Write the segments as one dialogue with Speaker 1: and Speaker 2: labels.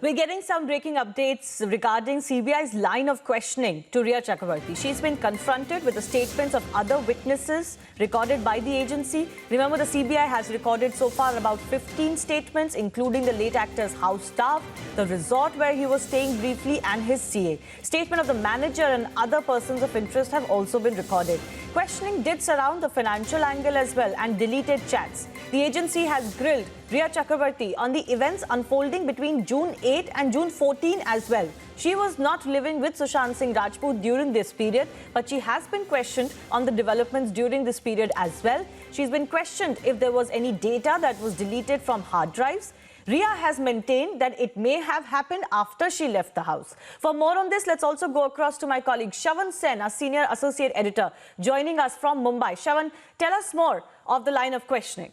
Speaker 1: We're getting some breaking updates regarding CBI's line of questioning to Rhea Chakrabarti. She's been confronted with the statements of other witnesses recorded by the agency. Remember, the CBI has recorded so far about 15 statements, including the late actor's house staff, the resort where he was staying briefly, and his CA. Statement of the manager and other persons of interest have also been recorded. Questioning did surround the financial angle as well and deleted chats. The agency has grilled Rhea Chakrabarti on the events unfolding between June 8 and June 14 as well. She was not living with Sushant Singh Rajput during this period, but she has been questioned on the developments during this period as well. She's been questioned if there was any data that was deleted from hard drives. Rhea has maintained that it may have happened after she left the house. For more on this, let's also go across to my colleague Shravan Sen, a senior associate editor, joining us from Mumbai. Shravan, tell us more of the line of questioning.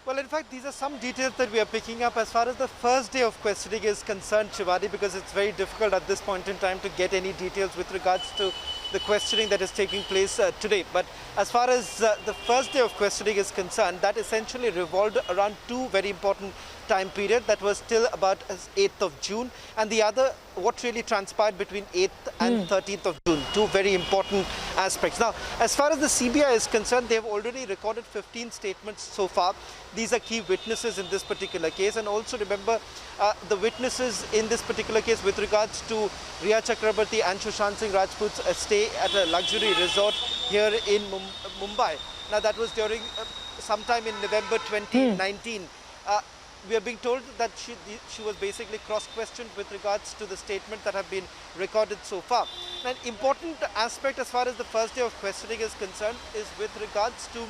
Speaker 2: Well, in fact, these are some details that we are picking up as far as the first day of questioning is concerned, Shivani, because it's very difficult at this point in time to get any details with regards to the questioning that is taking place today. But as far as the first day of questioning is concerned, that essentially revolved around two very important time period. That was till about 8th of June, and the other what really transpired between 8th and 13th of June. Two very important aspects. Now, as far as the CBI is concerned, they have already recorded 15 statements so far. These are key witnesses in this particular case, and also remember the witnesses in this particular case with regards to Rhea Chakrabarti and Sushant Singh Rajput's stay at a luxury resort here in Mumbai. Now, that was during sometime in November 2019. We are being told that she was basically cross-questioned with regards to the statements that have been recorded so far. An important aspect as far as the first day of questioning is concerned is with regards to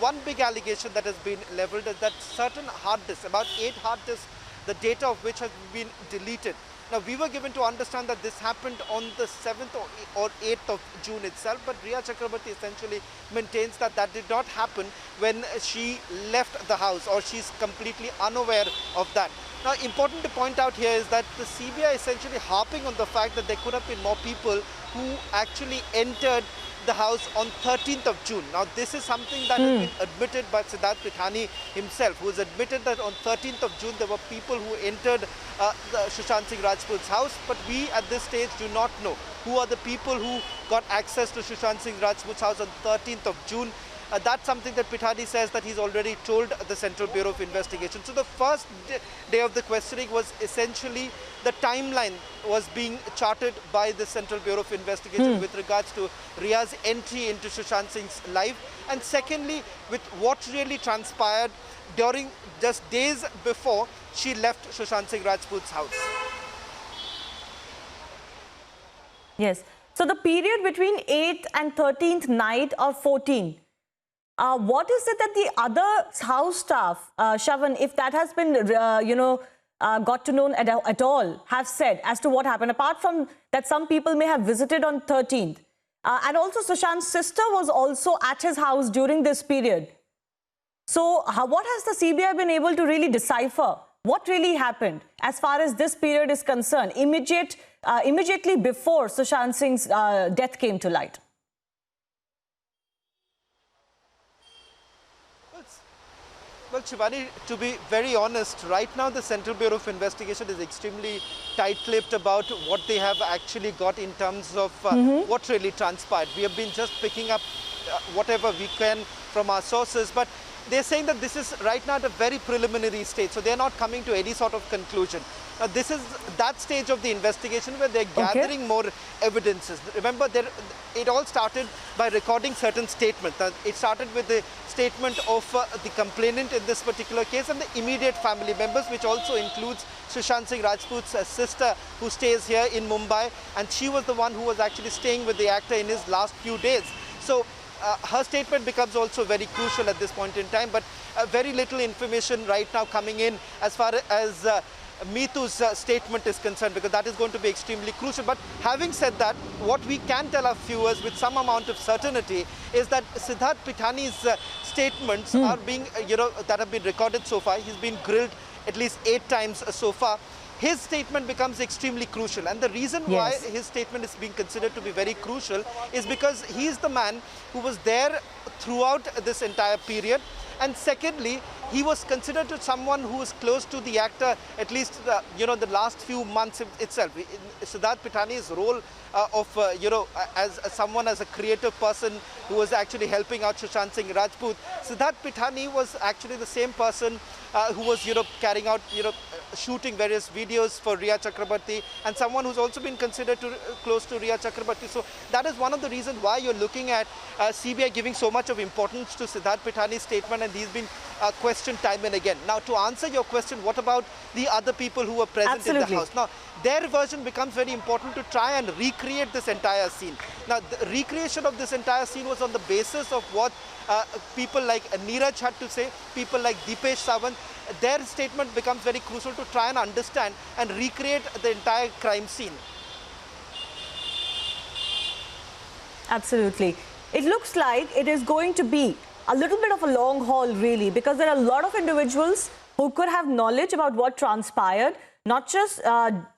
Speaker 2: one big allegation that has been leveled, is that certain hard disks, about 8 hard disks, the data of which has been deleted. Now, we were given to understand that this happened on the 7th or 8th of June itself, but Rhea Chakrabarti essentially maintains that that did not happen when she left the house, or she's completely unaware of that. Now, important to point out here is that the CBI essentially harping on the fact that there could have been more people who actually entered the house on 13th of June. Now, this is something that has been admitted by Siddharth Pithani himself, who has admitted that on 13th of June there were people who entered the Sushant Singh Rajput's house, but we at this stage do not know who are the people who got access to Sushant Singh Rajput's house on 13th of June. That's something that Pithani says that he's already told the Central Bureau of Investigation. So the first day of the questioning was essentially the timeline was being charted by the Central Bureau of Investigation with regards to Rhea's entry into Sushant Singh's life. And secondly, with what really transpired during just days before she left Sushant Singh Rajput's house.
Speaker 1: Yes. So the period between 8th and 13th night or 14th, what is it that the other house staff, Shravan, if that has been, got to know at all, have said as to what happened, apart from that some people may have visited on 13th? And also Sushant's sister was also at his house during this period. So what has the CBI been able to really decipher? What really happened as far as this period is concerned, immediately before Sushant Singh's death came to light?
Speaker 2: Well, Shivani, to be very honest, right now the Central Bureau of Investigation is extremely tight-lipped about what they have actually got in terms of what really transpired. We have been just picking up whatever we can from our sources, but they're saying that this is right now at a very preliminary stage, so they're not coming to any sort of conclusion. Now, this is that stage of the investigation where they're gathering more evidences. Remember, it all started by recording certain statements. It started with the statement of the complainant in this particular case and the immediate family members, which also includes Sushant Singh Rajput's sister, who stays here in Mumbai, and she was the one who was actually staying with the actor in his last few days. So her statement becomes also very crucial at this point in time, but very little information right now coming in as far as Meetu's statement is concerned, because that is going to be extremely crucial. But having said that, what we can tell our viewers with some amount of certainty is that Siddharth Pithani's statements are being, that have been recorded so far. He's been grilled at least 8 times so far. His statement becomes extremely crucial, and the reason why his statement is being considered to be very crucial is because he is the man who was there throughout this entire period. And secondly, he was considered to someone who was close to the actor, at least, the last few months itself. Siddharth Pithani's role as someone, as a creative person who was actually helping out Sushant Singh Rajput, Siddharth Pithani was actually the same person who was, carrying out, shooting various videos for Rhea Chakrabarti, and someone who's also been considered close to Rhea Chakrabarti. So that is one of the reasons why you're looking at CBI giving so much of importance to Siddharth Pithani's statement, and he's been questioned time and again. Now, to answer your question, what about the other people who were present in the house? Now, their version becomes very important to try and recreate this entire scene. Now, the recreation of this entire scene was on the basis of what people like Neeraj had to say, people like Deepesh Sawant. Their statement becomes very crucial to try and understand and recreate the entire crime scene.
Speaker 1: Absolutely. It looks like it is going to be a little bit of a long haul, really, because there are a lot of individuals who could have knowledge about what transpired, not just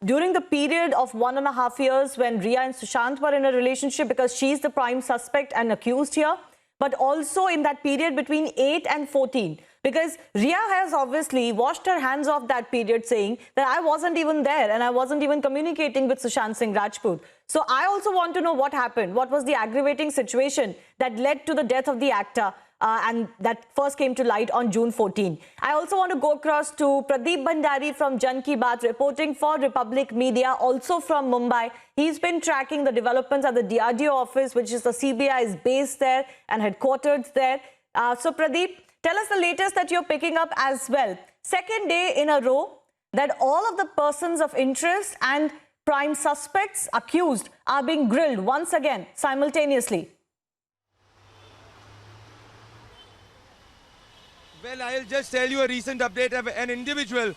Speaker 1: during the period of 1.5 years when Rhea and Sushant were in a relationship, because she's the prime suspect and accused here, but also in that period between 8 and 14. Because Rhea has obviously washed her hands off that period, saying that I wasn't even there and I wasn't even communicating with Sushant Singh Rajput. So I also want to know what happened. What was the aggravating situation that led to the death of the actor? And that first came to light on June 14. I also want to go across to Pradeep Bhandari from Jan Ki Baat, reporting for Republic Media, also from Mumbai. He's been tracking the developments at the DRDO office, which is the CBI's base there and headquarters there. So Pradeep, tell us the latest that you're picking up as well. Second day in a row that all of the persons of interest and prime suspects accused are being grilled once again simultaneously.
Speaker 3: Well, I'll just tell you a recent update of an individual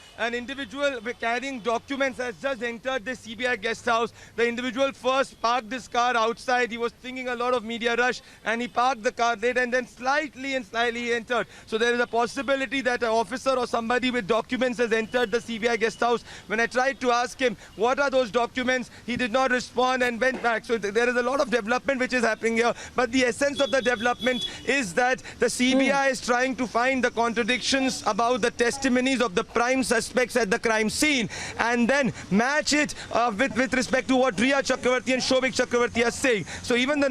Speaker 3: carrying documents has just entered the CBI guest house. The individual first parked this car outside. He was thinking a lot of media rush and he parked the car there and then slightly entered. So there is a possibility that an officer or somebody with documents has entered the CBI guest house. When I tried to ask him, what are those documents? He did not respond and went back. So there is a lot of development which is happening here. But the essence of the development is that the CBI is trying to find the contradictions about the testimonies of the prime suspects at the crime scene and then match it with respect to what Rhea Chakrabarti and Shobhik Chakrabarti are saying. So even the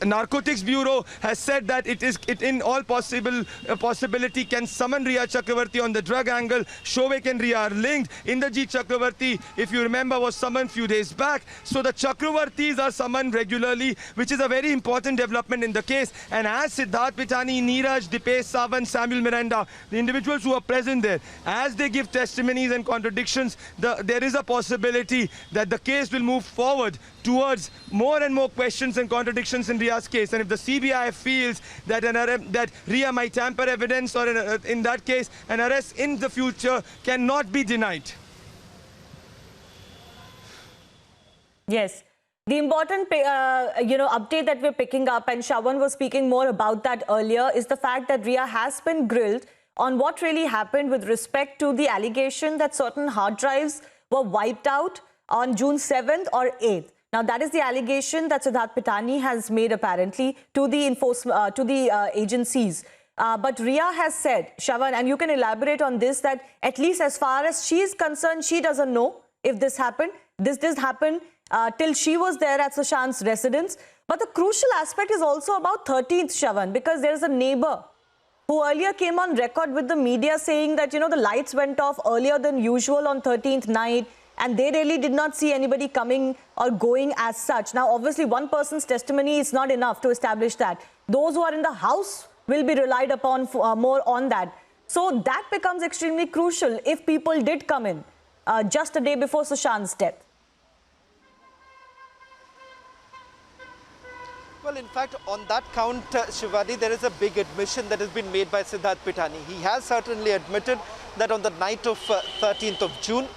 Speaker 3: Narcotics Bureau has said that it in all possibility can summon Rhea Chakrabarti on the drug angle. Shobhik and Rhea are linked. Inderjeet Chakrabarti, if you remember, was summoned few days back. So the Chakrabartis are summoned regularly, which is a very important development in the case. And as Siddharth Pithani, Neeraj, Deepesh Sawant, Samuel Miranda, the individuals who are present there, as they give testimonies and contradictions, there is a possibility that the case will move forward towards more and more questions and contradictions in Rhea's case. And if the CBI feels that that Rhea might tamper evidence, or in that case, an arrest in the future cannot be denied.
Speaker 1: Yes. The important update that we're picking up, and Shravan was speaking more about that earlier, is the fact that Rhea has been grilled on what really happened with respect to the allegation that certain hard drives were wiped out on June 7th or 8th. Now, that is the allegation that Siddharth Pithani has made apparently to the agencies. But Rhea has said, Shravan, and you can elaborate on this, that at least as far as she is concerned, she doesn't know if this happened. This did happen till she was there at Sushant's residence. But the crucial aspect is also about 13th, Shravan, because there is a neighbor who earlier came on record with the media saying that, the lights went off earlier than usual on 13th night, and they really did not see anybody coming or going as such. Now, obviously, one person's testimony is not enough to establish that. Those who are in the house will be relied upon for, more on that. So that becomes extremely crucial if people did come in just a day before Sushant's death.
Speaker 2: Well, in fact, on that count, Shivani, there is a big admission that has been made by Siddharth Pithani. He has certainly admitted that on the night of 13th of June,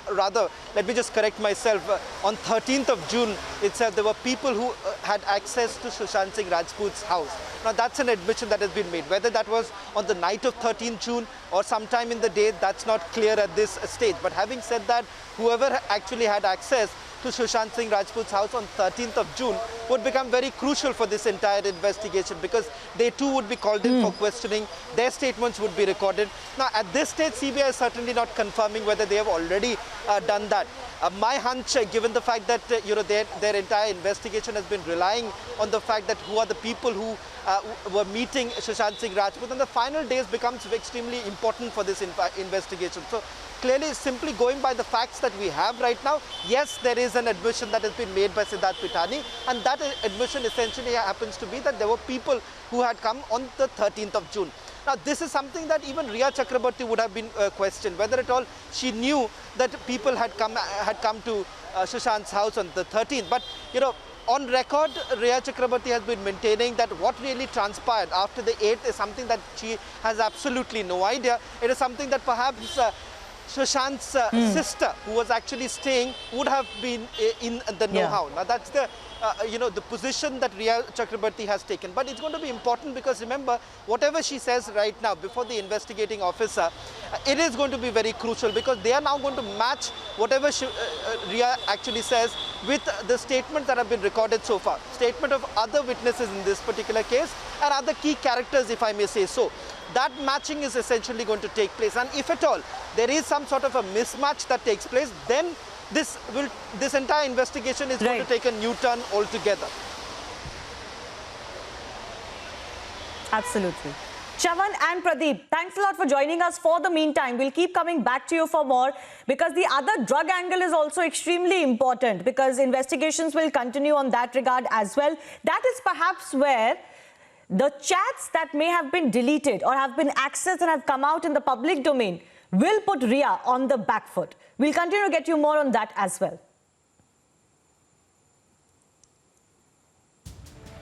Speaker 2: rather, let me just correct myself, on 13th of June itself, there were people who had access to Sushant Singh Rajput's house. Now, that's an admission that has been made. Whether that was on the night of 13th June or sometime in the day, that's not clear at this stage. But having said that, whoever actually had access to Sushant Singh Rajput's house on 13th of June would become very crucial for this entire investigation, because they too would be called in for questioning. Their statements would be recorded. Now, at this stage, CBI is certainly not confirming whether they have already done that. My hunch, given the fact that their entire investigation has been relying on the fact that who are the people who were meeting Sushant Singh Rajput, and the final days becomes extremely important for this investigation. So clearly, simply going by the facts that we have right now, yes, there is an admission that has been made by Siddharth Pithani, and that admission essentially happens to be that there were people who had come on the 13th of June. Now, this is something that even Rhea Chakraborty would have been questioned, whether at all she knew that people had come to Sushant's house on the 13th. But, on record, Rhea Chakraborty has been maintaining that what really transpired after the 8th is something that she has absolutely no idea. It is something that perhaps Sushant's sister, who was actually staying, would have been in the know-how. Now, that's the the position that Rhea Chakraborty has taken. But it's going to be important, because remember, whatever she says right now before the investigating officer, it is going to be very crucial, because they are now going to match whatever Rhea actually says with the statements that have been recorded so far. Statement of other witnesses in this particular case and other key characters, if I may say so. That matching is essentially going to take place, and if at all there is some sort of a mismatch that takes place, then this entire investigation is going to take a new turn altogether.
Speaker 1: Absolutely. Chavan and Pradeep, thanks a lot for joining us. For the meantime, we'll keep coming back to you for more, because the other drug angle is also extremely important, because investigations will continue on that regard as well. That is perhaps where the chats that may have been deleted or have been accessed and have come out in the public domain will put Rhea on the back foot. We'll continue to get you more on that as well.